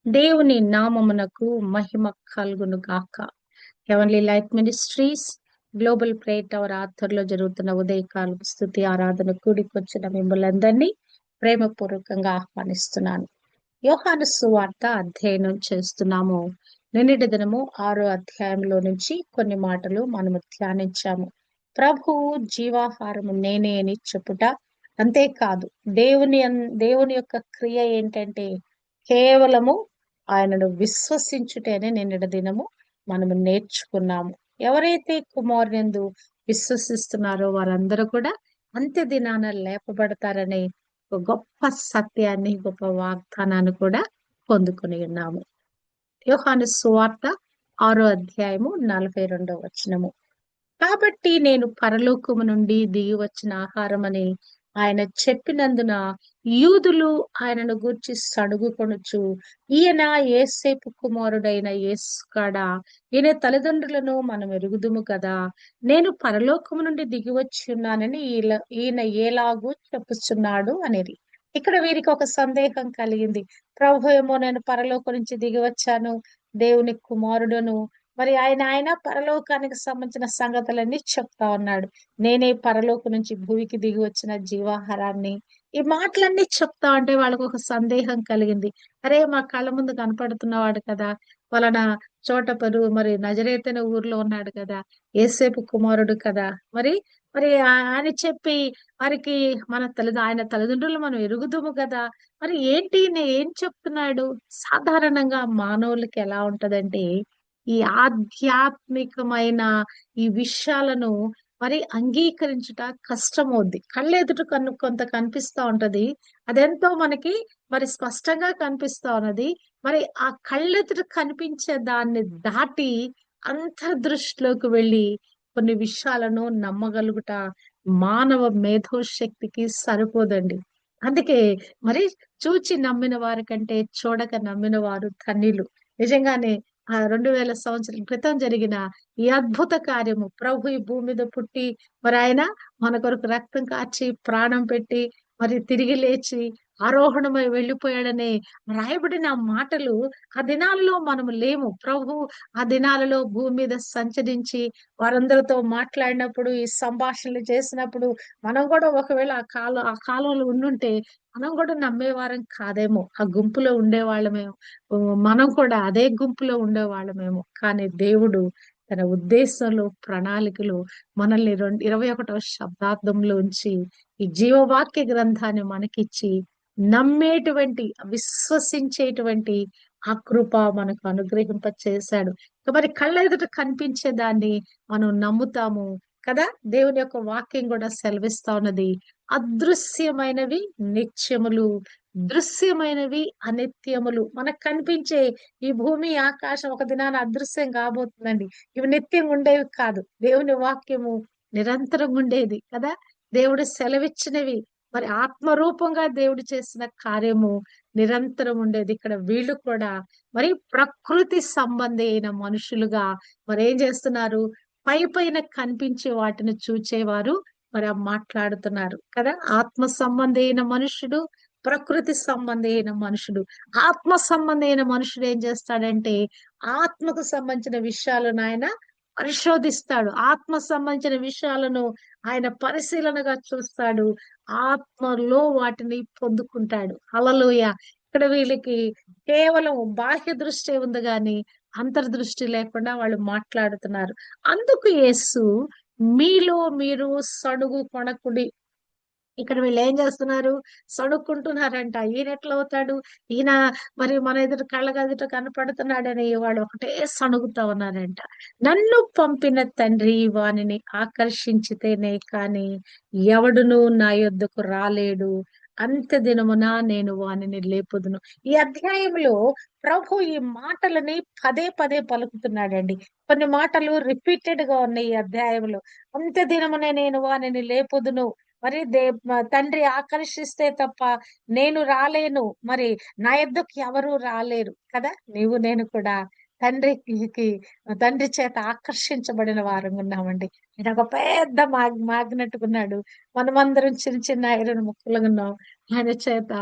దేవుని నామమునకు మహిమ కలుగును గాక. Heavenly life ministries global prayer tower ఆధ్వర్యంలో జరుగుతున్న ఉదయకాల స్తుతి ఆరాధన కూడికొచ్చిన మిమ్మల్ని అందరినీ ప్రేమపూర్వకంగా ఆహ్వానిస్తున్నాను. యోహాను సువార్త అధ్యయనం చేస్తున్నాము. నిన్నటి దినము 6వ అధ్యాయంలో నుంచి కొన్ని మాటలు మనము ధ్యానించాము. ప్రభువు జీవాహారము నేనే అని చెప్పుట, అంతేకాదు దేవుని యొక్క క్రియ ఏంటంటే కేవలము ఆయనను విశ్వసించుటేనే నిన్నటి దినము మనము నేర్చుకున్నాము. ఎవరైతే కుమారునియందు విశ్వసిస్తున్నారో వారందరూ కూడా అంత్య దినాన లేపబడతారనే ఒక గొప్ప సత్యాన్ని, గొప్ప వాగ్దానాన్ని కూడా పొందుకుని ఉన్నాము. యోహాను సువార్త 6వ అధ్యాయము 42వ వచనము. కాబట్టి నేను పరలోకము నుండి దిగి వచ్చిన ఆహారం అని ఆయన చెప్పినందున యూదులు ఆయనను గూర్చి సణుగుకొనుచు, ఈయన యేసేపు కుమారుడైన యేసు కాడా? ఈయన తల్లిదండ్రులను మనం ఎరుగుదుము కదా. నేను పరలోకము నుండి దిగి వచ్చి ఉన్నానని ఈయన ఎలాగూ చెప్పుచున్నాడు అనేది. ఇక్కడ వీరికి ఒక సందేహం కలిగింది. ప్రభు ఏమో నేను పరలోకం నుంచి దిగి వచ్చాను, దేవుని కుమారుడును, మరి ఆయన పరలోకానికి సంబంధించిన సంగతులన్నీ చెప్తా ఉన్నాడు. నేనే పరలోకం నుంచి భూమికి దిగి వచ్చిన జీవాహారాన్ని. ఈ మాటలన్నీ చెప్తా ఉంటే వాళ్ళకు ఒక సందేహం కలిగింది. అరే, మా కళ్ళ ముందు కనపడుతున్నవాడు కదా, వలన చోటపరు మరి నజరేతన ఊర్లో ఉన్నాడు కదా, యేసేపు కుమారుడు కదా, మరి మరి ఆయన చెప్పి వారికి ఆయన తల్లిదండ్రులు మనం ఎరుగుదుము కదా, మరి ఏంటి ఏం చెప్తున్నాడు? సాధారణంగా మానవులకి ఎలా ఉంటదంటే ఈ ఆధ్యాత్మికమైన ఈ విషయాలను మరి అంగీకరించుట కష్టమవుద్ది. కళ్ళెదుట కొంత కనిపిస్తా ఉంటది. అదెంతో మనకి మరి స్పష్టంగా కనిపిస్తా ఉన్నది. మరి ఆ కళ్ళెదుట కనిపించే దాన్ని దాటి అంతర్దృష్టిలోకి వెళ్ళి కొన్ని విషయాలను నమ్మగలుగుట మానవ మేధోశక్తికి సరిపోదండి. అందుకే మరి చూచి నమ్మిన వారి కంటే చూడక నమ్మిన వారు ధన్యులు. నిజంగానే 2000 సంవత్సరాల క్రితం జరిగిన ఈ అద్భుత కార్యము, ప్రభు ఈ భూమి మీద పుట్టి మరి ఆయన మన కొరకు రక్తం కార్చి ప్రాణం పెట్టి మరి తిరిగి లేచి ఆరోహణమై వెళ్ళిపోయాడనే రాయబడిన మాటలు ఆ దినాలలో మనము లేము. ప్రభు ఆ దినాలలో భూమి మీద సంచరించి వారందరితో మాట్లాడినప్పుడు, ఈ సంభాషణలు చేసినప్పుడు మనం కూడా ఒకవేళ ఆ కాలంలో ఉండుంటే మనం కూడా నమ్మేవారం కాదేమో. ఆ గుంపులో ఉండేవాళ్ళమేమో. మనం కూడా అదే గుంపులో ఉండేవాళ్ళమేమో. కానీ దేవుడు తన ఉద్దేశంలో, ప్రణాళికలు మనల్ని 21వ శతాబ్దంలో ఉంచి ఈ జీవవాక్య గ్రంథాన్ని మనకిచ్చి నమ్మేటువంటి, విశ్వసించేటువంటి ఆ కృప మనకు అనుగ్రహింప చేశాడు. మరి కళ్ళ ఎదుట కనిపించే దాన్ని మనం నమ్ముతాము కదా. దేవుని యొక్క వాక్యం కూడా సెలవిస్తా ఉన్నది, అదృశ్యమైనవి నిత్యములు, దృశ్యమైనవి అనిత్యములు. మనకు కనిపించే ఈ భూమి ఆకాశం ఒక దినాన అదృశ్యం కాబోతుందండి. ఇవి నిత్యం ఉండేవి కాదు. దేవుని వాక్యము నిరంతరం ఉండేది కదా. దేవుడు సెలవిచ్చినవి మరి ఆత్మరూపంగా దేవుడు చేసిన కార్యము నిరంతరం ఉండేది. ఇక్కడ వీళ్ళు కూడా మరి ప్రకృతి సంబంధి అయిన మనుషులుగా మరి ఏం చేస్తున్నారు? పైన కనిపించే వాటిని చూచేవారు మరి మాట్లాడుతున్నారు కదా. ఆత్మ సంబంధి అయిన మనుషుడు, ప్రకృతి సంబంధి అయిన మనుషుడు. ఆత్మ సంబంధి అయిన మనుషుడు ఏం చేస్తాడంటే ఆత్మకు సంబంధించిన విషయాలను ఆయన పరిశోధిస్తాడు. ఆత్మ సంబంధించిన విషయాలను ఆయన పరిశీలనగా చూస్తాడు. ఆత్మలో వాటిని పొందుకుంటాడు. హల్లెలూయా. ఇక్కడ వీళ్ళకి కేవలం బాహ్య దృష్టి ఉంది గాని అంతర్దృష్టి లేకుండా వాళ్ళు మాట్లాడుతున్నారు. అందుకు యేసు మీలో మీరు సణుగు కొనకుడి. ఇక్కడ వీళ్ళు ఏం చేస్తున్నారు? సణుక్కుంటున్నారంట. ఈయన ఎట్లా అవుతాడు? ఈయన మరి మన ఎదురు కళ్ళగదుట కనపడుతున్నాడని వాళ్ళు ఒకటే సణుగుతా ఉన్నారంట. నన్ను పంపిన తండ్రి వానిని ఆకర్షించితేనే కాని ఎవడును నా యొద్దకు రాలేడు. అంత్య దినమున నేను వానిని లేపుదును. ఈ అధ్యాయంలో ప్రభు ఈ మాటలని పదే పదే పలుకుతున్నాడండి. కొన్ని మాటలు రిపీటెడ్ గా ఉన్నాయి ఈ అధ్యాయంలో. అంత్య దినమునే నేను వానిని లేపుదును. మరి తండ్రి ఆకర్షిస్తే తప్ప నేను రాలేను. మరి నా యొద్దకు ఎవరు రాలేరు కదా. నీవు నేను కూడా తండ్రికి తండ్రి చేత ఆకర్షించబడిన వారంగా ఉన్నామండి. ఆయన ఒక పెద్ద మాగ్నెట్టుకున్నాడు. మనమందరం చిన్న చిన్న ఐరన్ ముక్కలుగా ఉన్నాం. ఆయన చేత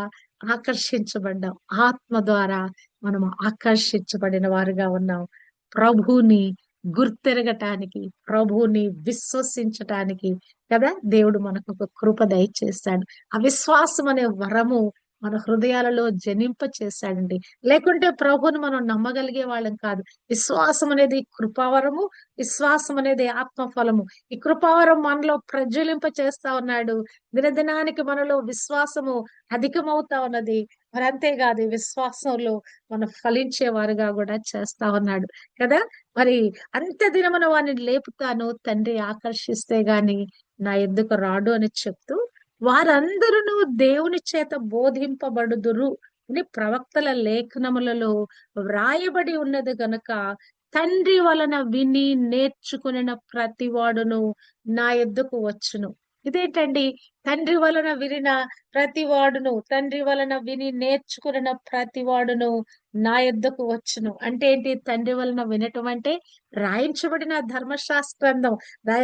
ఆకర్షించబడ్డాం. ఆత్మ ద్వారా మనం ఆకర్షించబడిన వారుగా ఉన్నాం. ప్రభుని గుర్తెరగటానికి, ప్రభుని విశ్వసించటానికి కదా దేవుడు మనకు ఒక కృప దయచేస్తాడు. ఆ విశ్వాసం అనే వరము మన హృదయాలలో జనింప చేశాడండి. లేకుంటే ప్రభువుని మనం నమ్మగలిగే వాళ్ళం కాదు. విశ్వాసం అనేది కృపావరము, విశ్వాసం అనేది ఆత్మఫలము. ఈ కృపావరం మనలో ప్రజ్వలింప చేస్తా ఉన్నాడు. దినదినానికి మనలో విశ్వాసము అధికమవుతా ఉన్నది. మరి అంతేకాదు ఈ విశ్వాసంలో మనం ఫలించే వారుగా కూడా చేస్తా ఉన్నాడు కదా. మరి అంత దినమున వారిని లేపుతాను తండ్రి ఆకర్షిస్తే గాని నా ఎద్దుకు రాడు అని చెప్తూ, వారందరూ దేవుని చేత బోధింపబడుదురు అని ప్రవక్తల లేఖనములలో వ్రాయబడి ఉన్నది గనుక, తండ్రి వలన విని నేర్చుకునిన ప్రతివాడును నా యొద్దకు వచ్చును. ఇదేంటండి? తండ్రి వలన వినిన ప్రతివాడును, తండ్రి వలన విని నేర్చుకున్న ప్రతివాడును నా యొద్దకు వచ్చును. అంటే ఏంటి? తండ్రి వలన వినటం అంటే రాయించబడిన ధర్మశాస్త్రంధం,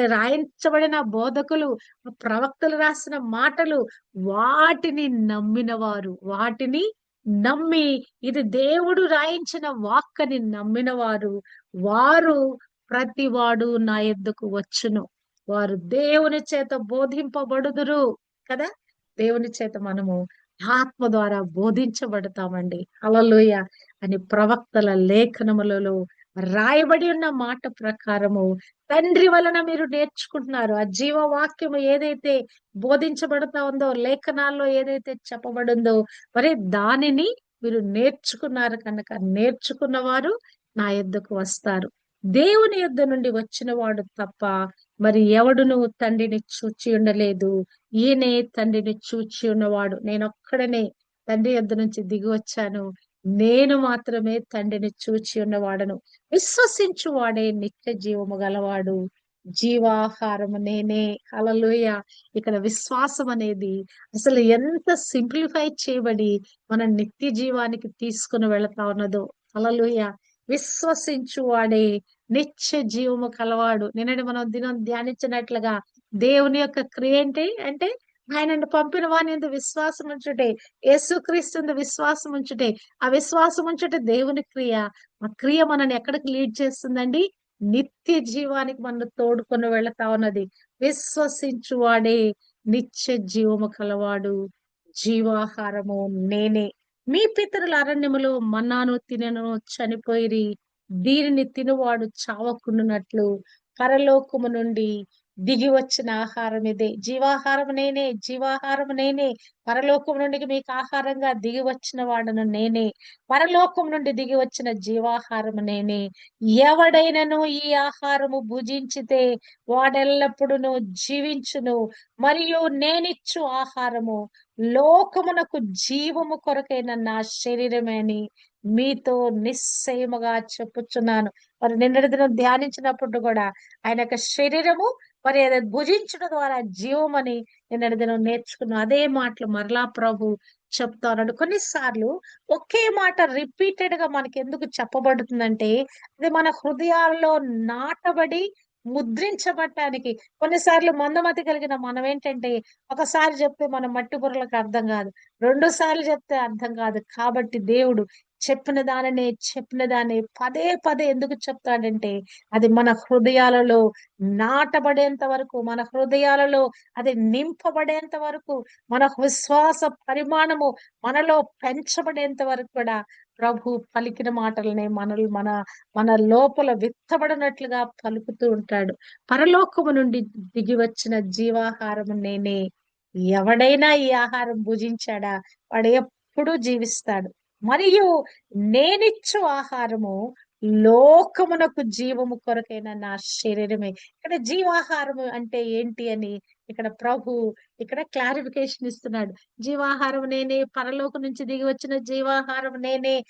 రాయించబడిన బోధకులు, ప్రవక్తలు రాసిన మాటలు, వాటిని నమ్మిన వారు, వాటిని నమ్మి ఇది దేవుడు రాయించిన వాక్కని నమ్మిన వారు, వారు ప్రతివాడు నా యొద్దకు వచ్చును. వారు దేవుని చేత బోధింపబడుదురు కదా. దేవుని చేత మనము ఆత్మ ద్వారా బోధించబడతామండి. హల్లెలూయ అని ప్రవక్తల లేఖనములలో రాయబడి ఉన్న మాట ప్రకారము తండ్రి వలన మీరు నేర్చుకుంటున్నారు. ఆ జీవవాక్యము ఏదైతే బోధించబడతా ఉందో, లేఖనాల్లో ఏదైతే చెప్పబడిందో, మరి దానిని మీరు నేర్చుకున్నారు కనుక నేర్చుకున్న వారు నా యొద్దకు వస్తారు. దేవుని యొద్ద నుండి వచ్చిన వాడు తప్ప మరి ఎవడును తండ్రిని చూచి ఉండలేదు. ఈయనే తండ్రిని చూచి ఉన్నవాడు. నేనొక్కడనే తండ్రి యొద్ద నుంచి దిగి వచ్చాను. నేను మాత్రమే తండ్రిని చూచి ఉన్నవాడను. విశ్వసించు వాడే నిత్య జీవము గలవాడు. జీవాహారము నేనే. హల్లెలూయా. ఇక్కడ విశ్వాసం అనేది అసలు ఎంత సింప్లిఫై చేయబడి మన నిత్య జీవానికి తీసుకుని వెళతా ఉన్నదో. హల్లెలూయా. విశ్వసించు వాడే నిత్య జీవము కలవాడు. నిన్నటి మనం దినం ధ్యానించినట్లుగా దేవుని యొక్క క్రియ ఏంటి అంటే, ఆయనను పంపిన వాని యందు విశ్వాసం ఉంచుటే, యేసుక్రీస్తు విశ్వాసం ఉంచుటే. ఆ విశ్వాసం ఉంచుటే దేవుని క్రియ. ఆ క్రియ మనని ఎక్కడికి లీడ్ చేస్తుందండి? నిత్య జీవానికి మనను తోడుకొని వెళతా ఉన్నది. విశ్వసించువాడే నిత్య జీవము కలవాడు. జీవాహారము నేనే. మీ పితరుల అరణ్యములో మన్నాను తినను చనిపోయిరి. దీనిని తినువాడు చావకుండునట్లు పరలోకము నుండి దిగి వచ్చిన ఆహారం ఇదే. జీవాహారం నేనే, జీవాహారం నేనే. పరలోకం నుండి మీకు ఆహారంగా దిగి వచ్చిన వాడను నేనే. పరలోకం నుండి దిగి వచ్చిన జీవాహారం నేనే. ఎవడైనను ఈ ఆహారము భుజించితే వాడెల్లప్పుడూ జీవించును. మరియు నేనిచ్చు ఆహారము లోకమునకు జీవము కొరకైన నా శరీరమే అని మీతో నిశ్చయముగా చెప్పుచున్నాను. మరి నిన్నటి దినం ధ్యానించినప్పుడు కూడా ఆయన యొక్క శరీరము మరి అది భుజించడం ద్వారా జీవమని నిన్నటి దినం నేర్చుకున్నాం. అదే మాటలు మరలా ప్రభు చెప్తా ఉన్నాడు. కొన్నిసార్లు ఒకే మాట రిపీటెడ్ గా మనకి ఎందుకు చెప్పబడుతుందంటే, అది మన హృదయాల్లో నాటబడి ముద్రించబడటానికి. కొన్నిసార్లు మందమతి కలిగిన మనం ఏంటంటే, ఒకసారి చెప్తే మన మట్టి బుర్రలకు అర్థం కాదు, రెండు సార్లు చెప్తే అర్థం కాదు. కాబట్టి దేవుడు చెప్పిన దాన్ని పదే పదే ఎందుకు చెప్తాడంటే, అది మన హృదయాలలో నాటబడేంత వరకు, మన హృదయాలలో అది నింపబడేంత వరకు, మన విశ్వాస పరిమాణము మనలో పెంచబడేంత వరకు కూడా ప్రభు పలికిన మాటలనే మన మన లోపల విత్తబడినట్లుగా పలుకుతూ ఉంటాడు. పరలోకము నుండి దిగి వచ్చిన జీవాహారము నేనే. ఎవడైనా ఈ ఆహారం భుజించాడా వాడు ఎప్పుడూ జీవిస్తాడు. మరియు నేనిచ్చు ఆహారము లోకమునకు జీవము కొరకైన నా శరీరమే. ఇక్కడ జీవాహారము అంటే ఏంటి అని ఇక్కడ ప్రభు ఇక్కడ క్లారిఫికేషన్ ఇస్తున్నాడు. జీవాహారం నేనే, పరలోకం నుంచి దిగి వచ్చిన జీవాహారం నేనే.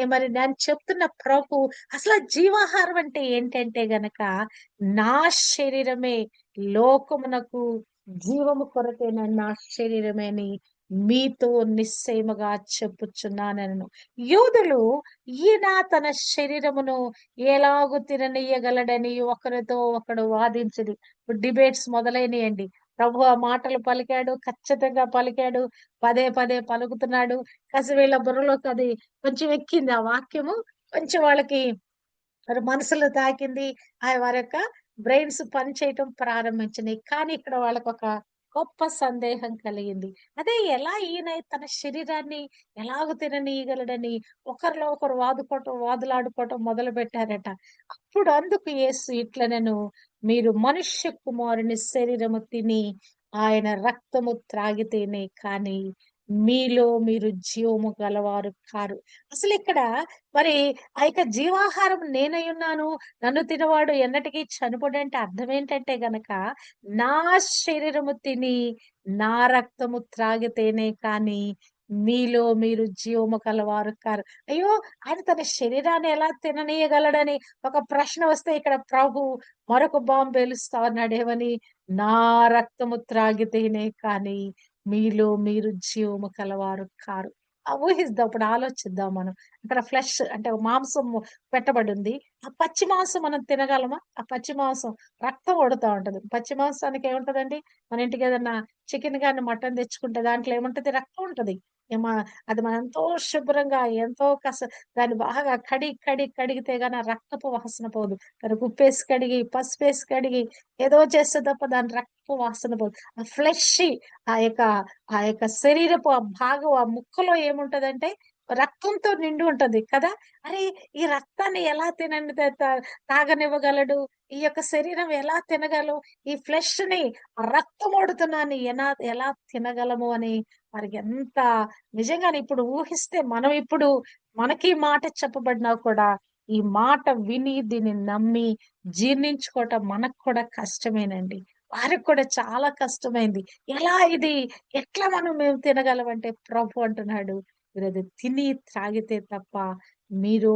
మరి నేను చెప్తున్న ప్రభు అసలు జీవాహారం అంటే ఏంటంటే గనక, నా శరీరమే లోకమునకు జీవము కొరకైన నా శరీరమే అని మీతో నిశ్చయముగా చెప్పుచున్నానను. యూదులు ఈయన తన శరీరమును ఎలాగు తిననీయగలడని ఒకరితో ఒకడు వాదించదు. డిబేట్స్ మొదలైనయండి. ప్రభు ఆ మాటలు పలికాడు, ఖచ్చితంగా పలికాడు, పదే పదే పలుకుతున్నాడు. కాస్త వీళ్ళ బుర్రలోకి అది కొంచెం ఎక్కింది ఆ వాక్యము. కొంచెం వాళ్ళకి వారి మనసులో తాకింది. వారి యొక్క బ్రెయిన్స్ పని చేయటం ప్రారంభించినాయి. కానీ ఇక్కడ వాళ్ళకొక గొప్ప సందేహం కలిగింది. అదే ఎలా ఈయన తన శరీరాన్ని ఎలాగ తిననీయగలడని ఒకరిలో ఒకరు వాదులాడుకోవటం మొదలుపెట్టారట. అప్పుడు అందుకు యేసు ఇట్లనెను, మీరు మనుష్య కుమారుని శరీరము తిని ఆయన రక్తము త్రాగితేనే కానీ మీలో మీరు జీవము గలవారు కారు. అసలిక్కడ మరి ఆ యొక్క జీవాహారం నేనయ్యున్నాను. నన్ను తినవాడు ఎన్నటికీ చనిపోడంటే అర్థం ఏంటంటే గనక, నా శరీరము తిని, నా రక్తము త్రాగితేనే కానీ, మీలో మీరు జీవము కలవారు కారు. అయ్యో! ఆయన తన శరీరాన్ని ఎలా తిననీయగలడని ఒక ప్రశ్న వస్తే ఇక్కడ ప్రభు మరొక బాంబు పేలుస్తా ఉన్నాడేమని, నా రక్తము త్రాగితేనే కానీ, మీలో మీరు జీవము కలవారు కారు. ఊహిద్దాం, ఇప్పుడు ఆలోచిద్దాం మనం. అక్కడ ఫ్లెష్ అంటే మాంసం పెట్టబడింది. ఆ పచ్చి మాంసం మనం తినగలమా? ఆ పచ్చి మాంసం రక్తం ఒడుతా ఉంటది. పచ్చి మాంసానికి ఏముంటదండి? మన ఇంటికి ఏదన్నా చికెన్ గాని, మటన్ తెచ్చుకుంటే దాంట్లో ఏముంటది? రక్తం ఉంటది. ఏమ అది మనం ఎంతో శుభ్రంగా ఎంతో దాన్ని బాగా కడిగితే గాని ఆ రక్తపు వాసన పోదు. దానికి ఉప్పేసి కడిగి, పసుపేసి కడిగి ఏదో చేస్తే తప్ప దాని రక్తపు వాసన పోదు. ఆ ఫ్లెషీ ఆ యొక్క ఆ యొక్క శరీరపు ఆ భాగం ఆ ముక్కలో ఏముంటదంటే రక్తంతో నిండి ఉంటది కదా! అరే! ఈ రక్తాన్ని ఎలా తినని త త తాగనివ్వగలడు? ఈ యొక్క శరీరం ఎలా తినగలం? ఈ ఫ్లెష్‌ని రక్తమోడుతున్నాన్ని ఎలా తినగలము అని వారికి ఎంత నిజంగానే ఇప్పుడు ఊహిస్తే మనం ఇప్పుడు మనకి ఈ మాట చెప్పబడినా కూడా ఈ మాట విని దీన్ని నమ్మి జీర్ణించుకోవటం మనకు కూడా కష్టమేనండి. వారికి కూడా చాలా కష్టమైంది. ఎలా ఇది ఎట్లా మేము తినగలమంటే ప్రభు అంటున్నాడు, మీరది తిని త్రాగితే తప్ప మీరు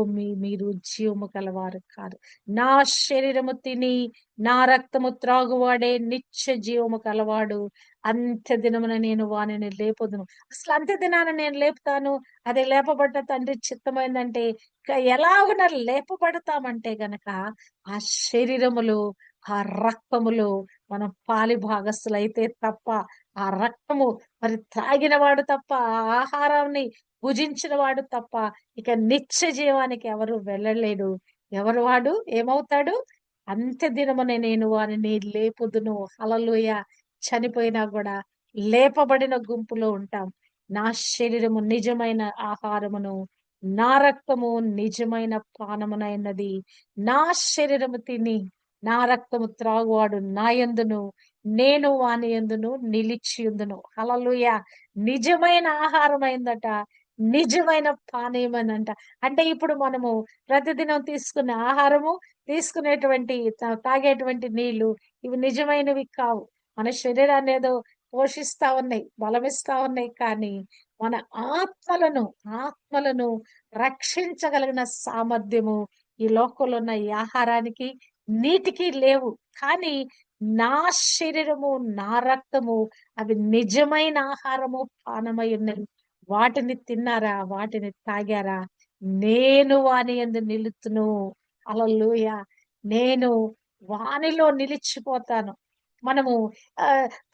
జీవము కలవారు కాదు. నా శరీరము తిని నా రక్తము త్రాగువాడే నిత్య జీవము కలవాడు. అంత్య దినమున నేను వానిని లేపుదును. అసలు అంత్య దినాన నేను లేపుతాను. అది లేపబడ్డ తండ్రి చిత్తమైందంటే ఎలాగున లేపబడతామంటే గనక ఆ శరీరములో, ఆ రక్తములో మనం పాలిభాగస్తులైతే తప్ప, ఆ రక్తము మరి త్రాగిన వాడు తప్ప, ఆ ఆహారాన్ని భుజించిన వాడు తప్ప, ఇక నిత్య జీవానికి ఎవరు వెళ్ళలేడు. ఎవరు వాడు ఏమవుతాడు? అంత్య దినమున నేను వారిని లేపుదును. హల్లెలూయా! చనిపోయినా గూడా లేపబడిన గుంపులో ఉంటాం. నా శరీరము నిజమైన ఆహారమును, నా రక్తము నిజమైన పానమునైనది. నా శరీరము తిని, నా రక్తము త్రాగువాడు నా యందును, నేను వాని యందును నిలిచియుందును. హల్లెలూయా! నిజమైన ఆహారమైందట. నిజమైన పానీయమనంట. అంటే ఇప్పుడు మనము ప్రతిదినం తీసుకునే ఆహారము, తీసుకునేటువంటి తాగేటువంటి నీళ్లు ఇవి నిజమైనవి కావు. మన శరీరాన్నేదో పోషిస్తా ఉన్నాయి, బలమిస్తా ఉన్నాయి. కానీ మన ఆత్మలను రక్షించగలిగిన సామర్థ్యము ఈ లోకంలో ఉన్న ఈ ఆహారానికి, నీటికి లేవు. కానీ నా శరీరము, నా రక్తము అవి నిజమైన ఆహారము, పానమై ఉన్నవి. వాటిని తిన్నారా? వాటిని తాగారా? నేను వాని యందు నిలుతును. హల్లెలూయా! నేను వానిలో నిలిచిపోతాను. మనము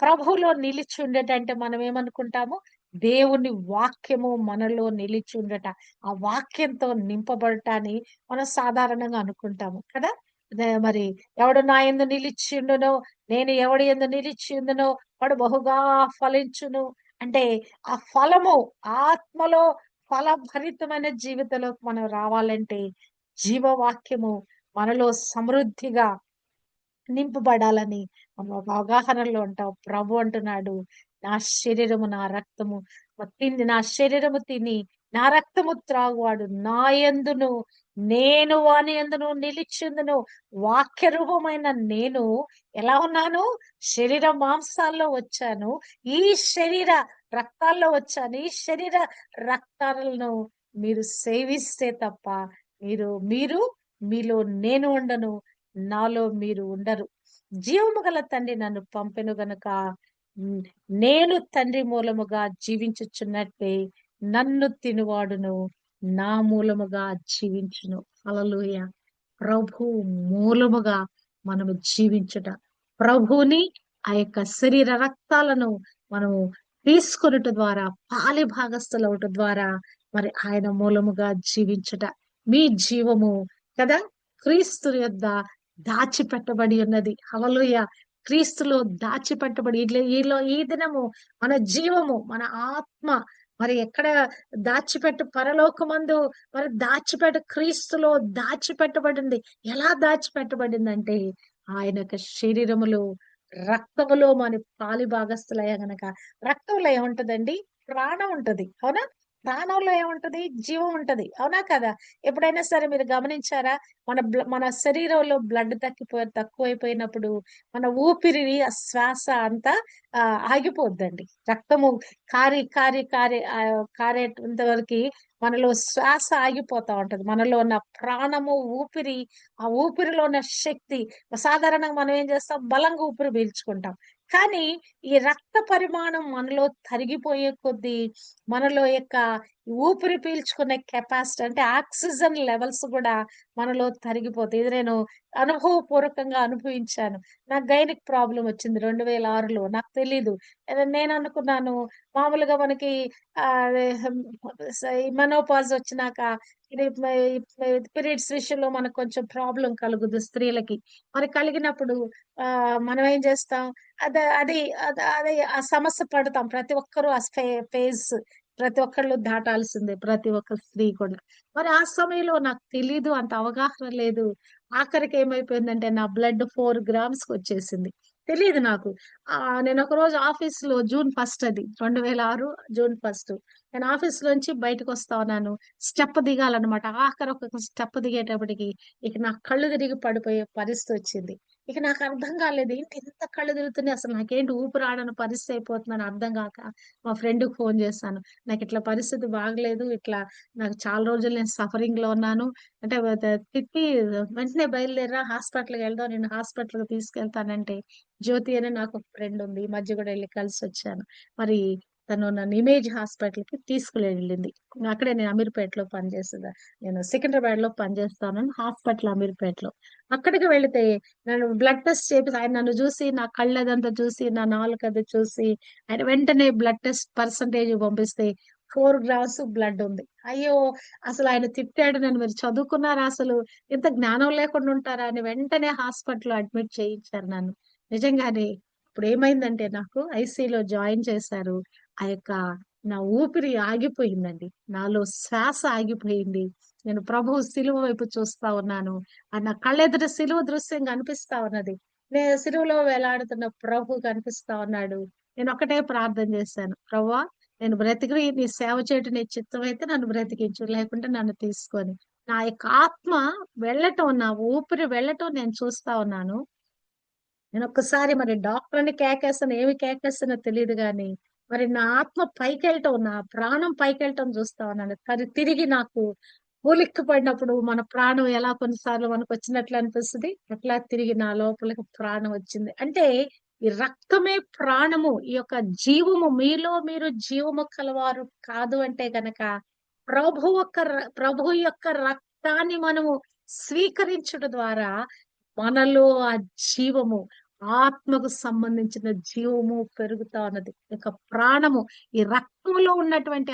ప్రభువులో నిలిచి ఉండేటంటే మనం ఏమనుకుంటాము? దేవుని వాక్యము మనలో నిలిచి ఉండట. ఆ వాక్యంతో నింపబడటాన్ని మనం సాధారణంగా అనుకుంటాము కదా! మరి ఎవడు నా యందు నిలిచియుండునో, నేను ఎవడి యందు నిలిచియుందునో వాడు బహుగా ఫలించును. అంటే ఆ ఫలము ఆత్మలో ఫలభరితమైన జీవితంలోకి మనం రావాలంటే జీవవాక్యము మనలో సమృద్ధిగా నింపబడాలని మనం ఒక అవగాహనలో ఉంటాం. ప్రభు అంటున్నాడు, నా శరీరము, నా రక్తము నా శరీరము తిని, నా రక్తము త్రాగువాడు నా యందును, నేను వాని యందును నిలిచుందును. వాక్య రూపమైన నేను ఎలా ఉన్నాను? శరీర మాంసాల్లో వచ్చాను. ఈ శరీర రక్తాల్లో వచ్చాను. ఈ శరీర రక్తాలను మీరు సేవిస్తే తప్ప మీరు మీలో నేను ఉండను. నాలో మీరు ఉండరు. జీవము గల తండ్రి నన్ను పంపెను గనుక హ్మ్, నేను తండ్రి మూలముగా జీవించుచున్నట్టే నన్ను తినువాడును నా మూలముగా జీవించును. హల్లెలూయా! ప్రభు మూలముగా మనము జీవించుట. ప్రభువుని ఆ యొక్క శరీర రక్తాలను మనము తీసుకొనుట ద్వారా, పాలి భాగస్థులవుట ద్వారా మరి ఆయన మూలముగా జీవించుట, మీ జీవము కదా క్రీస్తు యొద్ద దాచిపెట్టబడి ఉన్నది. హల్లెలూయా. క్రీస్తులో దాచిపెట్టబడి ఈ దినము మన జీవము, మన ఆత్మ మరి ఎక్కడ పరలోకమందు మరి క్రీస్తులో దాచిపెట్టబడింది. ఎలా దాచిపెట్టబడిందంటే ఆయన యొక్క శరీరములో, రక్తములో మన పాలి భాగస్థులయ్యా గనక, రక్తంలో ఏముంటదండి? ప్రాణం ఉంటది. అవునా? ప్రాణంలో ఏముంటది? జీవం ఉంటది. అవునా కదా? ఎప్పుడైనా సరే మీరు గమనించారా? మన శరీరంలో బ్లడ్ తక్కువైపోయినప్పుడు మన ఊపిరి, ఆ శ్వాస అంతా ఆగిపోద్దండి. రక్తము కారేంత వరకి మనలో శ్వాస ఆగిపోతా ఉంటది. మనలో ఉన్న ప్రాణము, ఊపిరి, ఆ ఊపిరిలో ఉన్న శక్తి, సాధారణంగా మనం ఏం చేస్తాం? బలంగా ఊపిరి పీల్చుకుంటాం. కానీ ఈ రక్త పరిమాణం మనలో తరిగిపోయే కొద్దీ మనలో యొక్క ఊపిరి పీల్చుకునే కెపాసిటీ, అంటే ఆక్సిజన్ లెవెల్స్ కూడా మనలో తరిగిపోతాయి. ఇది నేను అనుభవపూర్వకంగా అనుభవించాను. నాకు గైనిక్ ప్రాబ్లమ్ వచ్చింది 2006లో. నాకు తెలీదు. నేను అనుకున్నాను మామూలుగా మనకి అదే మెనోపాజ్ వచ్చినాక ఇది పీరియడ్స్ విషయంలో మనకు కొంచెం ప్రాబ్లం కలుగుద్ది స్త్రీలకి. మరి కలిగినప్పుడు మనం ఏం చేస్తాం? అదే అది అది ఆ సమస్య పడతాం. ప్రతి ఒక్కరు ఆ ఫేజ్ ప్రతి ఒక్కళ్ళు దాటాల్సిందే. ప్రతి ఒక్క స్త్రీ కూడా. మరి ఆ సమయంలో నాకు తెలీదు. అంత అవగాహన లేదు. ఆఖరికి ఏమైపోయిందంటే నా బ్లడ్ 4 గ్రామ్స్ వచ్చేసింది. తెలీదు నాకు. నేను ఒకరోజు ఆఫీస్‌లో జూన్ 1 అది. 2006 జూన్ 1 నేను ఆఫీస్‌లోంచి బయటకొస్తా ఉన్నాను. స్టెప్ దిగాలన్నమాట. ఆఖరి ఒక స్టెప్ దిగేటప్పటికి ఇక నా కళ్ళు తిరిగి పడిపోయే పరిస్థితొచ్చింది. ఇక నాకు అర్థం కాలేదు. ఏంటి ఇంత కళ్ళు తిరుగుతున్నాయి, అసలు నాకేంటి ఊపిరాడని పరిస్థితి అయిపోతుందని అర్థం గాక మా ఫ్రెండ్‌కి ఫోన్ చేశాను. నాకిట్లా పరిస్థితి బాగలేదు. ఇట్లా నాకు చాలా రోజులు నేను సఫరింగ్‌లో ఉన్నాను. అంటే తిట్టి వెంటనే బయలుదేరా హాస్పిటల్‌కి వెళ్దాం. నిన్ను హాస్పిటల్‌కి తీసుకెళ్తానంటే, జ్యోతి అని నాకు ఒక ఫ్రెండ్ ఉంది. ఈ మధ్య కూడా ఎళ్లి కలిసొచ్చాను. మరి తను నన్ను ఇమేజ్ హాస్పిటల్‌కి తీసుకెళ్ళింది. అక్కడే నేను అమీర్‌పేటలో పనిచేసేదా. నేను సికింద్రాబాద్‌లో పనిచేస్తాను. హాస్పిటల్ అమీర్‌పేటలో. అక్కడికి వెళితే నన్ను బ్లడ్ టెస్ట్ చేపిసి ఆయన నన్ను చూసి, నా కళ్ళదంతా చూసి, నా నాలుకది చూసి, ఆయన వెంటనే బ్లడ్ టెస్ట్ పర్సెంటేజ్ పంపిస్తే 4 గ్రామ్స్ బ్లడ్ ఉంది. అయ్యో! అసలు ఆయన తిట్టాడు నన్ను. "మీరు చదువుకున్నారా అసలు? ఇంత జ్ఞానం లేకుండా ఉంటారా?" అని వెంటనే హాస్పిటల్‌లో అడ్మిట్ చేయించారు నన్ను. నిజంగానే ఇప్పుడేమైందంటే నాకు ఐసీయూలో జాయిన్ చేశారు. ఆ యొక్క నా ఊపిరి ఆగిపోయిందండి. నాలో శ్వాస ఆగిపోయింది. నేను ప్రభువు సిలువ వైపు చూస్తా ఉన్నాను. నా కళ్ళెదుట సిలువ దృశ్యం కనిపిస్తా ఉన్నది. సిలువలో వేలాడుతున్న ప్రభు కనిపిస్తా ఉన్నాడు. నేనొక్కటే ప్రార్థన చేశాను. ప్రభువా, నేను బ్రతికి నీ సేవ చేయటం నీ చిత్తమైతే నన్ను బ్రతికించు. లేకుంటే నన్ను తీసుకొని. నా యొక్క ఆత్మ వెళ్ళటం, నా ఊపిరి వెళ్ళటం నేను చూస్తా ఉన్నాను. నేనొక్కసారి మరి డాక్టర్‌ని కేకేసానో, ఏమి కేకేసానో తెలీదు గానీ, మరి నా ఆత్మ పైకెళ్ళటం, నా ప్రాణం పైకెళ్ళటం చూస్తా ఉన్నాను. కానీ తిరిగి నాకు ఉలిక్కి పడినప్పుడు మన ప్రాణం ఎలా కొన్నిసార్లు మనకొచ్చినట్లు అనిపిస్తది. అట్లా తిరిగి నా లోపలికి ప్రాణం వచ్చింది. అంటే ఈ రక్తమే ప్రాణము. ఈ యొక్క జీవము మీలో మీరు జీవము కలవారు కాదు అంటే గనక ప్రభు యొక్క రక్తాన్ని మనము స్వీకరించుట ద్వారా మనలో ఆ జీవము, ఆత్మకు సంబంధించిన జీవము పెరుగుతా ఉన్నది. ఇక ప్రాణము, ఈ రక్తంలో ఉన్నటువంటి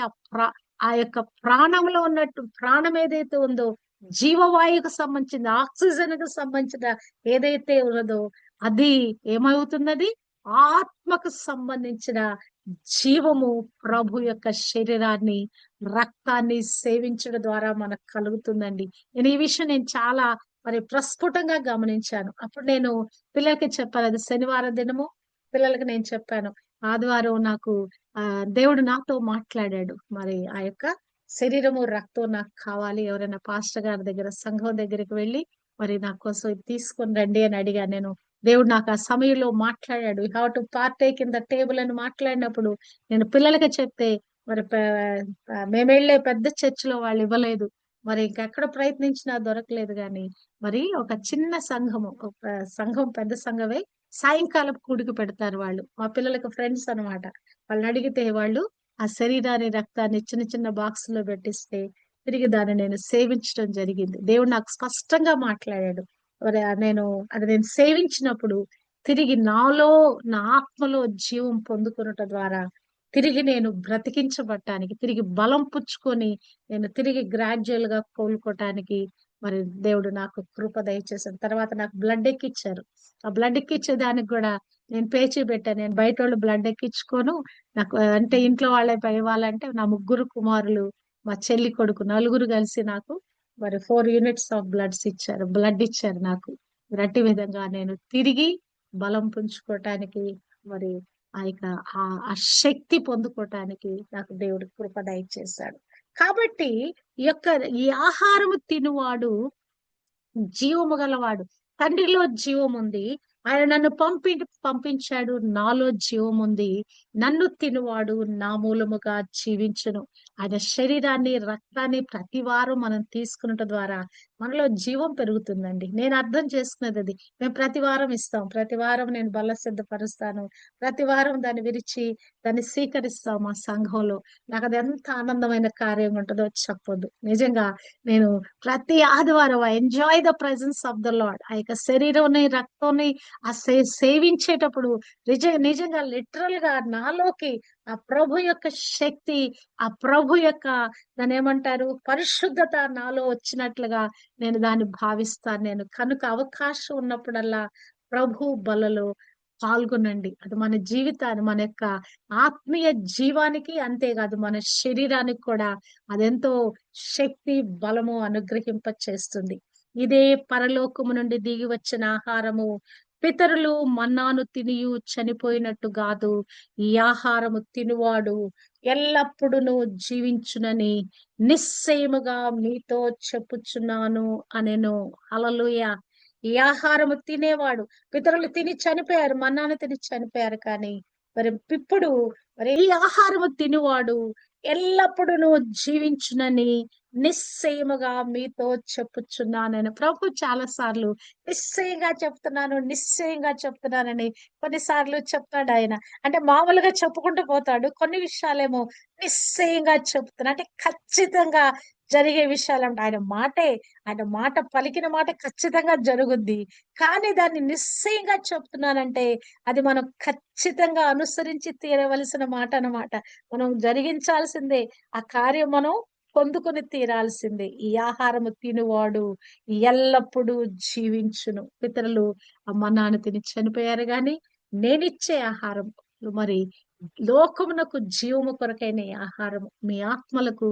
ఆ యొక్క ప్రాణంలో ఉన్నట్టు ప్రాణం ఏదైతే ఉందో, జీవవాయువుకు సంబంధించిన, ఆక్సిజన్‌కు సంబంధించిన ఏదైతే ఉన్నదో, అది ఏమవుతున్నది? ఆత్మకు సంబంధించిన జీవము ప్రభు యొక్క శరీరాన్ని, రక్తాన్ని సేవించడం ద్వారా మనకు కలుగుతుందండి. ఈ విషయం నేను చాలా మరి ప్రస్ఫుటంగా గమనించాను. అప్పుడు నేను పిల్లలకి చెప్పాను. అది శనివారం దినము పిల్లలకి నేను చెప్పాను. ఆదివారం నాకు దేవుడు నాతో మాట్లాడాడు. మరి ఆ యొక్క శరీరము, రక్తం నాకు కావాలి. ఎవరైనా పాస్టర్ గారి దగ్గర, సంఘం దగ్గరికి వెళ్లి మరి నా కోసం ఇది తీసుకొని రండి అని అడిగాను నేను. దేవుడు నాకు ఆ సమయంలో మాట్లాడాడు. You have to partake in the table అని మాట్లాడినప్పుడు నేను పిల్లలకి చెప్తే మరి మేమెళ్ళే పెద్ద చర్చిలో వాళ్ళు ఇవ్వలేదు. మరి ఇంకెక్కడ ప్రయత్నించినా దొరకలేదు గానీ, మరి ఒక చిన్న సంఘము, ఒక సంఘం పెద్ద సంఘమే, సాయంకాలపు కూడిక పెడతారు వాళ్ళు. మా పిల్లలకి ఫ్రెండ్స్ అన్నమాట. వాళ్ళనడిగితే వాళ్ళు ఆ శరీరాన్ని, రక్తాన్ని చిన్న చిన్న బాక్స్‌లో పెట్టిస్తే, తిరిగి దాన్ని నేను సేవించడం జరిగింది. దేవుడు నాకు స్పష్టంగా మాట్లాడాడు. మరి నేను సేవించినప్పుడు తిరిగి నాలో, నా ఆత్మలో జీవం పొందుకున్నట ద్వారా తిరిగి నేను బ్రతికించబడటానికి, తిరిగి బలం పుచ్చుకొని నేను తిరిగి గ్రాడ్యువల్ గా కోలుకోవటానికి మరి దేవుడు నాకు కృప దయచేసాడు. తర్వాత నాకు బ్లడ్ ఎక్కిచ్చారు. ఆ బ్లడ్ ఎక్కిచ్చే దానికి కూడా నేను పేచీ పెట్టాను. నేను బయట వాళ్ళు బ్లడ్ ఎక్కించుకోను. నాకు అంటే ఇంట్లో వాళ్ళే ఇవ్వాలంటే నా ముగ్గురు కుమారులు, మా చెల్లి కొడుకు నలుగురు కలిసి నాకు మరి 4 యూనిట్స్ ఆఫ్ బ్లడ్ ఇచ్చారు నాకు. రట్టి విధంగా నేను తిరిగి బలం పుంజుకోవటానికి మరి ఆ యొక్క ఆ శక్తి పొందుకోవటానికి నాకు దేవుడు కృప దయచేశాడు. కాబట్టి ఈ యొక్క ఈ ఆహారము తినువాడు జీవము గలవాడు. తండ్రిలో జీవం ఉంది. ఆయన నన్ను పంపించాడు. నాలో జీవం ఉంది. నన్ను తినువాడు నా మూలముగా జీవించును. ఆయన శరీరాన్ని, రక్తాన్ని ప్రతి వారం మనం తీసుకున్నట ద్వారా మనలో జీవం పెరుగుతుందండి. నేను అర్థం చేసుకున్నది అది. మేము ప్రతి వారం ఇస్తాం. ప్రతి వారం నేను బల్ల సిద్ధపరుస్తాను. ప్రతి వారం దాన్ని విరిచి దాన్ని స్వీకరిస్తాం మా సంఘంలో. నాకు అది ఎంత ఆనందమైన కార్యం ఉంటుందో చెప్పొద్దు. నిజంగా నేను ప్రతి ఆదివారం enjoy the presence of the lord. ఆ యొక్క శరీరంని, రక్తాన్ని ఆ సేవించేటప్పుడు నిజంగా లిటరల్ గా నాలోకి ఆ ప్రభు యొక్క శక్తి, ఆ ప్రభు యొక్క దాని ఏమంటారు పరిశుద్ధత నాలో వచ్చినట్లుగా నేను దాన్ని భావిస్తాను. నేను కనుక అవకాశం ఉన్నప్పుడల్లా ప్రభు బలలో పాల్గొనండి. అది మన జీవితాన్ని, మన యొక్క ఆత్మీయ జీవానికి అంతేకాదు మన శరీరానికి కూడా అదెంతో శక్తి, బలము అనుగ్రహింప చేస్తుంది. ఇదే పరలోకము నుండి దిగి వచ్చిన ఆహారము. పితరులు మన్నాను తినియు చనిపోయినట్టు కాదు. ఈ ఆహారము తినువాడు ఎల్లప్పుడూ జీవించునని నిశ్చయముగా మీతో చెప్పుచున్నాను అనెను. హల్లెలూయా. ఈ ఆహారము తినేవాడు, పితరులు తిని చనిపోయారు, మన్నాను తిని చనిపోయారు. కానీ మరి ఇప్పుడు మరి ఈ ఆహారము తినువాడు ఎల్లప్పుడూ జీవించునని నిశ్చయముగా మీతో చెప్పుచున్నానని ప్రభు చాలా సార్లు నిశ్చయంగా చెప్తున్నాను, నిశ్చయంగా చెప్తున్నానని కొన్నిసార్లు చెప్తాడు ఆయన. అంటే మామూలుగా చెప్పుకుంటూ పోతాడు. కొన్ని విషయాలేమో నిశ్చయంగా చెప్తున్నా, అంటే ఖచ్చితంగా జరిగే విషయాలంట. ఆయన మాట పలికిన మాట ఖచ్చితంగా జరుగుద్ది. కానీ దాన్ని నిశ్చయంగా చెప్తున్నానంటే అది మనం ఖచ్చితంగా అనుసరించి తీరవలసిన మాట అన్నమాట. మనం జరిగించాల్సిందే. ఆ కార్యం మనం పొందుకొని తీరాల్సిందే. ఈ ఆహారము తినువాడు ఎల్లప్పుడూ జీవించును. పితరులు అమ్మ నాన్న తిని చనిపోయారు గాని నేనిచ్చే ఆహారం మరి లోకమునకు జీవము కొరకైన ఈ ఆహారము, మీ ఆత్మలకు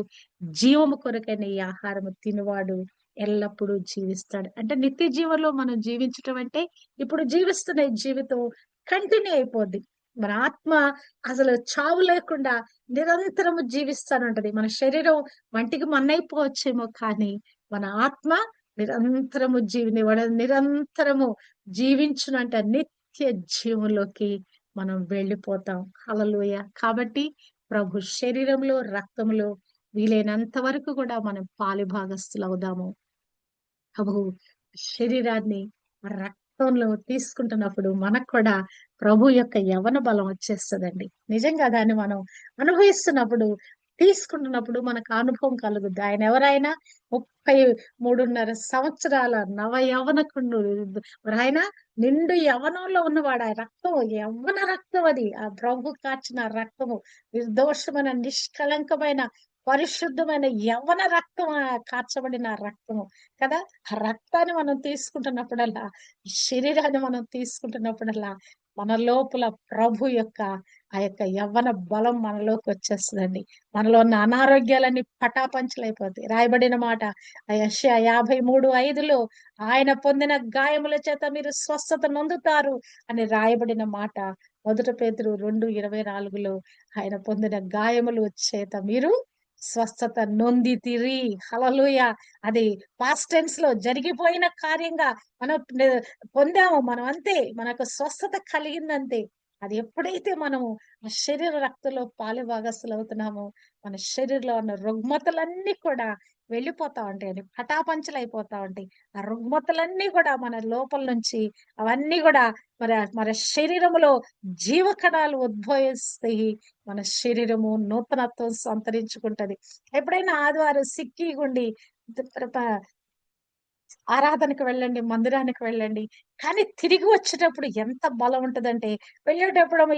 జీవము కొరకైన ఈ ఆహారము తినువాడు ఎల్లప్పుడూ జీవిస్తాడు. అంటే నిత్య జీవంలో మనం జీవించటం అంటే ఇప్పుడు జీవిస్తున్న ఈ జీవితం కంటిన్యూ అయిపోద్ది. మన ఆత్మ అసలు చావు లేకుండా నిరంతరము జీవిస్తానంటది. మన శరీరం వంటికి మన్నైపోవచ్చేమో కానీ మన ఆత్మ నిరంతరము జీవించునంట నిత్య జీవంలోకి మనం వెళ్ళిపోతాం. హల్లెలూయా. కాబట్టి ప్రభు శరీరంలో, రక్తంలో వీలైనంత వరకు కూడా మనం పాలుభాగస్తులు అవుదాము. ప్రభు శరీరాన్ని రక్తంలో తీసుకుంటున్నప్పుడు మనకు కూడా ప్రభు యొక్క యవ్వన బలం వచ్చేస్తుందండి. నిజంగా దాన్ని మనం అనుభవిస్తున్నప్పుడు, తీసుకుంటున్నప్పుడు మనకు అనుభవం కలుగుద్ది. ఆయన ఎవరైనా 33.5 సంవత్సరాల నవ యవ్వనకుడు, మరి ఆయన నిండు యవ్వనంలో ఉన్నవాడు. ఆ రక్తం యవ్వన రక్తం, అది ఆ ప్రభు కార్చిన రక్తము, నిర్దోషమైన నిష్కళంకమైన పరిశుద్ధమైన యవ్వన రక్తం, కార్చబడిన రక్తము కదా. ఆ రక్తాన్ని మనం తీసుకుంటున్నప్పుడల్లా, ఈ శరీరాన్ని మనం తీసుకుంటున్నప్పుడల్లా మన లోపల ప్రభు యొక్క ఆ యొక్క యవ్వన బలం మనలోకి వచ్చేస్తుందండి. మనలో ఉన్న అనారోగ్యాలన్నీ పటాపంచలైపోతాయి. రాయబడిన మాట యెషయా 53:5లో ఆయన పొందిన గాయముల చేత మీరు స్వస్థత నొందుతారు అని రాయబడిన మాట. 1 పేతురు 2:24లో ఆయన పొందిన గాయముల చేత మీరు స్వస్థత నొందితిరి. హల్లెలూయా. అది పాస్ట్ టెన్స్ లో జరిగిపోయిన కార్యంగా మనం పొందాము. మనం అంతే, మనకు స్వస్థత కలిగిందంతే. అది ఎప్పుడైతే మనము ఆ శరీర రక్తంలో పాలుభాగస్తులు అవుతున్నామో మన శరీరంలో ఉన్న రుగ్మతలన్నీ కూడా వెళ్ళిపోతా ఉంటాయండి. పటాపంచలు అయిపోతా ఉంటాయి. ఆ రుగ్మతలన్నీ కూడా మన లోపల నుంచి అవన్నీ కూడా మన శరీరములో జీవకణాలు ఉద్భవిస్తాయి. మన శరీరము నూతనత్వం సంతరించుకుంటది. ఎప్పుడైనా ఆదివారం సిక్కి గుండి ఆరాధనకు వెళ్ళండి, మందిరానికి వెళ్ళండి. కానీ తిరిగి వచ్చేటప్పుడు ఎంత బలం ఉంటదంటే, వెళ్ళేటప్పుడేమో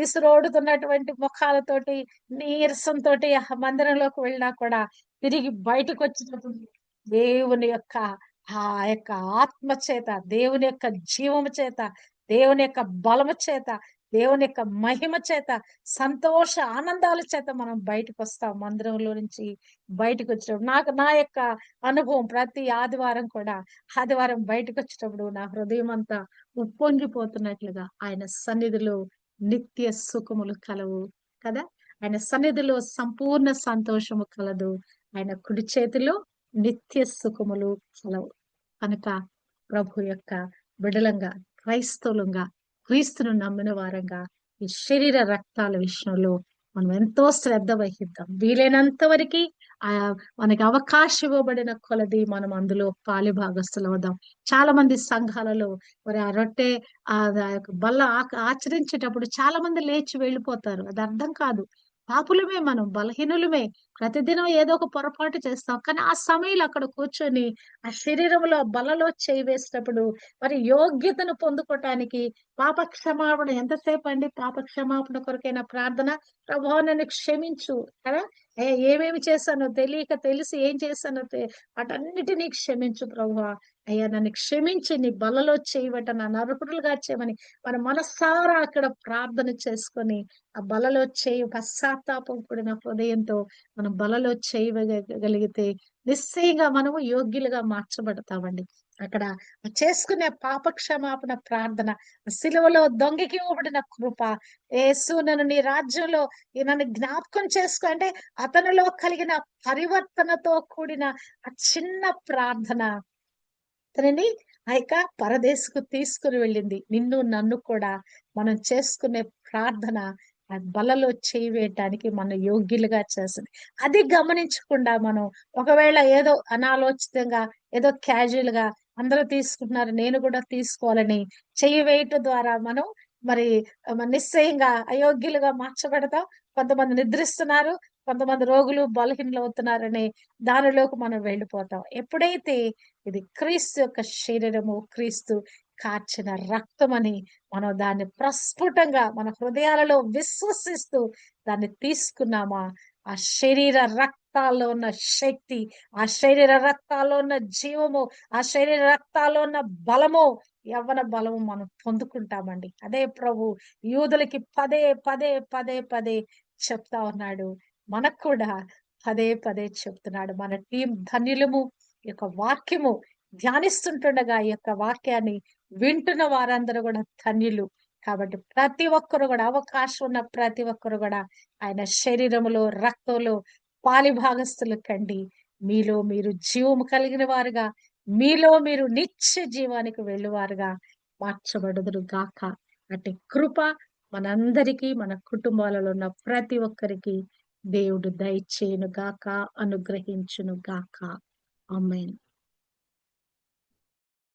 ఈసురోడుతున్నటువంటి ముఖాలతోటి, నీరసంతోటి ఆ మందిరంలోకి వెళ్ళినా కూడా తిరిగి బయటకొచ్చేటప్పుడు దేవుని యొక్క ఆ యొక్క ఆత్మ చేత, దేవుని యొక్క జీవము చేత, దేవుని యొక్క బలము చేత, దేవుని యొక్క మహిమ చేత, సంతోష ఆనందాల చేత మనం బయటకొస్తాం. మందిరంలో నుంచి బయటకొచ్చినప్పుడు నా యొక్క అనుభవం ప్రతి ఆదివారం కూడా, ఆదివారం బయటకొచ్చేటప్పుడు నా హృదయమంతా ఉప్పొంగిపోతున్నట్లుగా ఆయన సన్నిధిలో నిత్య సుఖములు కలవు కదా! ఆయన సన్నిధిలో సంపూర్ణ సంతోషము కలదు. ఆయన కుడి చేతిలో నిత్య సుఖములు కలవు. కనుక ప్రభు యొక్క బిడలంగా, క్రైస్తవులంగా, క్రీస్తును నమ్మిన వారంగా ఈ శరీర రక్తాల విషయంలో మనం ఎంతో శ్రద్ధ వహిద్దాం. వీలైనంత వరకు ఆ మనకి అవకాశం ఇవ్వబడిన కొలది మనం అందులో పాలిభాగస్తులవుదాం. చాలా మంది సంఘాలలో మరి ఆ రొట్టె ఆ యొక్క బల్ల ఆచరించేటప్పుడు చాలా మంది లేచి వెళ్ళిపోతారు. అది అర్థం కాదు. పాపులమే మనం, బలహీనులమే. ప్రతిదినం ఏదో ఒక పొరపాటు చేస్తాం. కానీ ఆ సమయంలో అక్కడ కూర్చొని ఆ శరీరంలో ఆ బలలో చేయి వేసినప్పుడు మరి యోగ్యతను పొందుకోవటానికి పాప క్షమాపణ ఎంతసేపు అండి? పాప క్షమాపణ కొరకైన ప్రార్థన. ప్రభువా నన్ను క్షమించు కదా! ఏమేమి చేశానో తెలియక తెలిసి ఏం చేశానో వాటన్నిటినీ క్షమించు ప్రభువా. అయ్యా నన్ను క్షమించి నీ బలలో చేయబట్ట నన్ను అర్హులుగా చేయమని మన మనస్సారా అక్కడ ప్రార్థన చేసుకొని ఆ బలలో చేయి పశ్చాత్తాపం కూడిన హృదయంతో మనం బలలో చేయగలిగితే నిశ్చయంగా మనము యోగ్యులుగా మార్చబడతామండి. అక్కడ చేసుకునే పాప క్షమాపణ ప్రార్థన, సిలువలో దొంగకి ఇవ్వబడిన కృప, యేసు నన్ను నీ రాజ్యంలో నన్ను జ్ఞాపకం చేసుకో అంటే అతనిలో కలిగిన పరివర్తనతో కూడిన ఆ చిన్న ప్రార్థన అతనిని ఆ యొక్క పరదేశకు తీసుకుని వెళ్ళింది. నిన్ను నన్ను కూడా మనం చేసుకునే ప్రార్థన ఆ బలలో చేయి వేయటానికి మన యోగ్యులుగా చేస్తుంది. అది గమనించకుండా మనం ఒకవేళ ఏదో అనాలోచితంగా ఏదో క్యాజువల్ గా అందరూ తీసుకుంటున్నారు నేను కూడా తీసుకోవాలని చెయ్యి వేయటం ద్వారా మనం మరి నిశ్చయంగా అయోగ్యులుగా మార్చబడతాం. కొంతమంది నిద్రిస్తున్నారు, కొంతమంది రోగులు బలహీనలు అవుతున్నారనే దానిలోకి మనం వెళ్ళిపోతాం. ఎప్పుడైతే ఇది క్రీస్తు యొక్క శరీరము, క్రీస్తు కార్చిన రక్తమని మనం దాన్ని ప్రస్ఫుటంగా మన హృదయాలలో విశ్వసిస్తూ దాన్ని తీసుకున్నామా, ఆ శరీర రక్తాల్లో ఉన్న శక్తి, ఆ శరీర రక్తాల్లో ఉన్న జీవము, ఆ శరీర రక్తాల్లో ఉన్న బలము, యవ్వన బలము మనం పొందుకుంటామండి. అదే ప్రభు యూదులకి పదే పదే పదే పదే చెప్తా ఉన్నాడు. మనకు కూడా పదే పదే చెప్తున్నాడు. మన టీం ధన్యులము. ఈ యొక్క వాక్యము ధ్యానిస్తుంటుండగా ఈ యొక్క వాక్యాన్ని వింటున్న వారందరూ కూడా ధన్యులు. కాబట్టి ప్రతి ఒక్కరు కూడా అవకాశం ఉన్న ప్రతి ఒక్కరు కూడా ఆయన శరీరములో, రక్తంలో పాలిభాగస్తులు కండి. మీలో మీరు జీవము కలిగిన వారుగా, మీలో మీరు నిత్య జీవానికి వెళ్ళువారుగా మార్చబడుదురు గాక. అట్టి కృప మనందరికీ, మన కుటుంబాలలో ఉన్న ప్రతి ఒక్కరికి దేవుడు దయచేయును గాక, అనుగ్రహించును గాక. ఆమేన్.